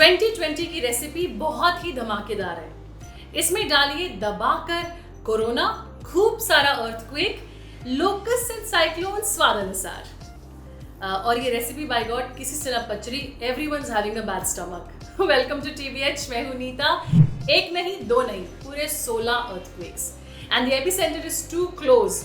2020 की रेसिपी बहुत ही धमाकेदार है। इसमें डालिए दबाकर कोरोना, खूब सारा अर्थक्वेक, लोकस एंड साइक्लोन स्वाद अनुसार। और ये रेसिपी बाय गॉड किसी से ना पचरी, everyone's having a bad stomach. Welcome to TBH, मैं हूं नीता। एक नहीं, दो नहीं, पूरे 16 earthquakes and the epicentre is too close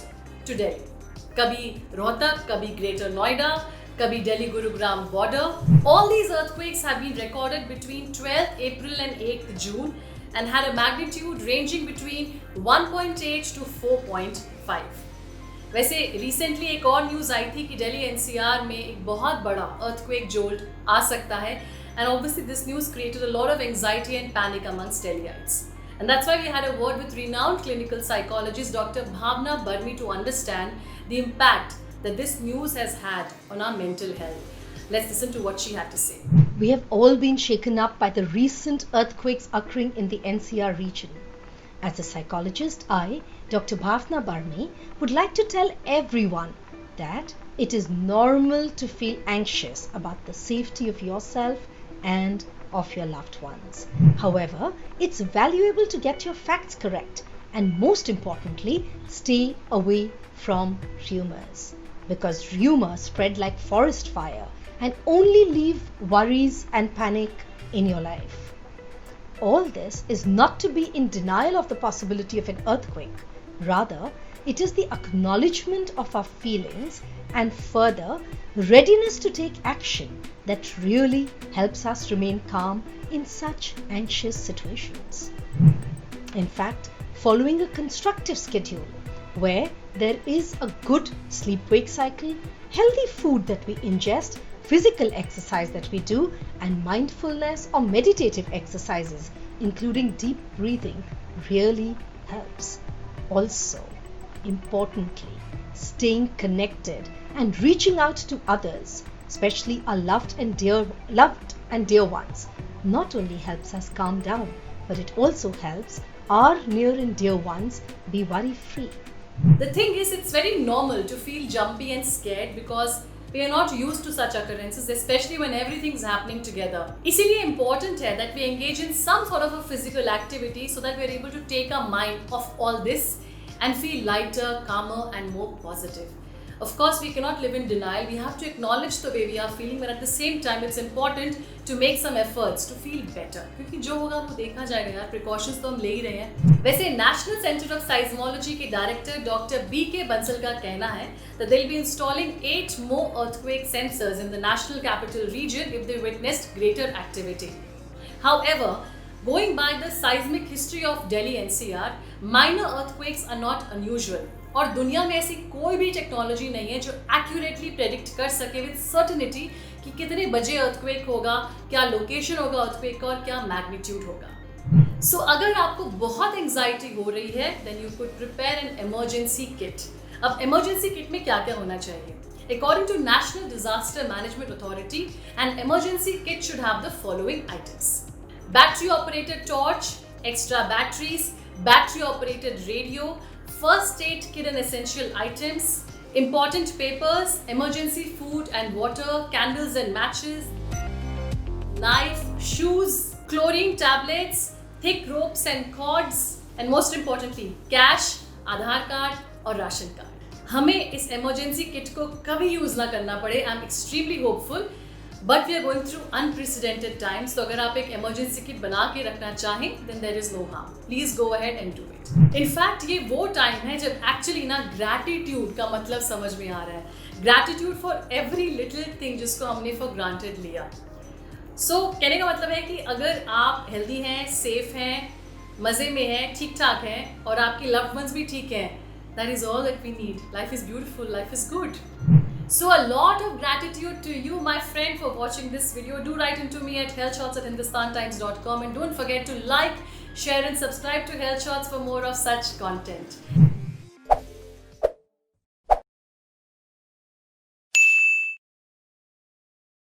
to Delhi. कभी रोहतक, कभी ग्रेटर नोएडा, कभी Delhi Gurugram border. All these earthquakes have been recorded between 12th April and 8th June and had a magnitude ranging between 1.8 to 4.5. वैसे रिसेंटली एक और न्यूज़ आई थी कि Delhi NCR में एक बहुत बड़ा earthquake jolt आ सकता है, and obviously this news created a lot of anxiety and panic amongst Delhiites. And that's why we had a word with renowned clinical psychologist Dr. Bhavna Barmi to understand the impact that this news has had on our mental health. Let's listen to what she had to say. We have all been shaken up by the recent earthquakes occurring in the NCR region. As a psychologist, I, Dr. Bhavna Barmi, would like to tell everyone that it is normal to feel anxious about the safety of yourself and of your loved ones. However, it's valuable to get your facts correct and most importantly, stay away from rumors. Because rumors spread like forest fire and only leave worries and panic in your life. All this is not to be in denial of the possibility of an earthquake. Rather, it is the acknowledgement of our feelings and further readiness to take action that really helps us remain calm in such anxious situations. In fact, following a constructive schedule where there is a good sleep-wake cycle, healthy food that we ingest, physical exercise that we do, and mindfulness or meditative exercises, including deep breathing, really helps. Also, importantly, staying connected and reaching out to others, especially our loved and dear ones, not only helps us calm down, but it also helps our near and dear ones be worry-free. The thing is, it's very normal to feel jumpy and scared because we are not used to such occurrences, especially when everything's happening together. इसीलिए important है that we engage in some sort of a physical activity so that we are able to take our mind off all this and feel lighter, calmer and more positive. Of course, we cannot live in denial. We have to acknowledge the way we are feeling, but at the same time, it's important to make some efforts to feel better. क्योंकि जो होगा वो देखा जाएगा यार, precautions तो हम ले ही रहे हैं। वैसे नेशनल सेंटर ऑफ साइज्मोलॉजी के डायरेक्टर डॉक्टर BK बंसल का कहना है that they'll be installing 8 more earthquake sensors in the national capital region if they witnessed greater activity. However, going by the seismic history of Delhi NCR, minor earthquakes are not unusual. और दुनिया में ऐसी कोई भी technology नहीं है जो accurately predict कर सके विद सर्टेनिटी कि कितने बजे अर्थक्वेक होगा, क्या लोकेशन होगा अर्थक्वेक का और क्या मैग्नीट्यूड होगा। सो अगर आपको बहुत एंजाइटी हो रही है then you could prepare an emergency kit. अब इमरजेंसी किट में क्या क्या होना चाहिए? According to National Disaster Management Authority, an emergency kit should have the following items: battery operated torch, extra batteries, battery operated radio, first aid kit and essential items, important papers, emergency food and water, candles and matches, knife, shoes, chlorine tablets, thick ropes and cords, and most importantly, cash, Aadhaar card और ration card. हमें इस emergency kit को कभी use ना करना पड़े। I am extremely hopeful, but we are going through unprecedented times. तो अगर आप एक इमरजेंसी किट बना के रखना चाहें then there is no harm. Please go ahead and do it. In fact ये वो टाइम है जब एक्चुअली ना ग्रैटिट्यूड का मतलब समझ में आ रहा है। Gratitude for every little thing जिसको हमने फॉर ग्रांटेड लिया। सो कहने का मतलब है कि अगर आप हेल्दी हैं, सेफ हैं, मज़े में हैं, ठीक ठाक हैं और आपके लव्ड वंस भी ठीक हैं, that is all that we need. Life is beautiful, life is good. So a lot of gratitude to you, my friend, for watching this video. Do write into me at healthshots@hindustantimes.com and don't forget to like, share and subscribe to Health Shots for more of such content.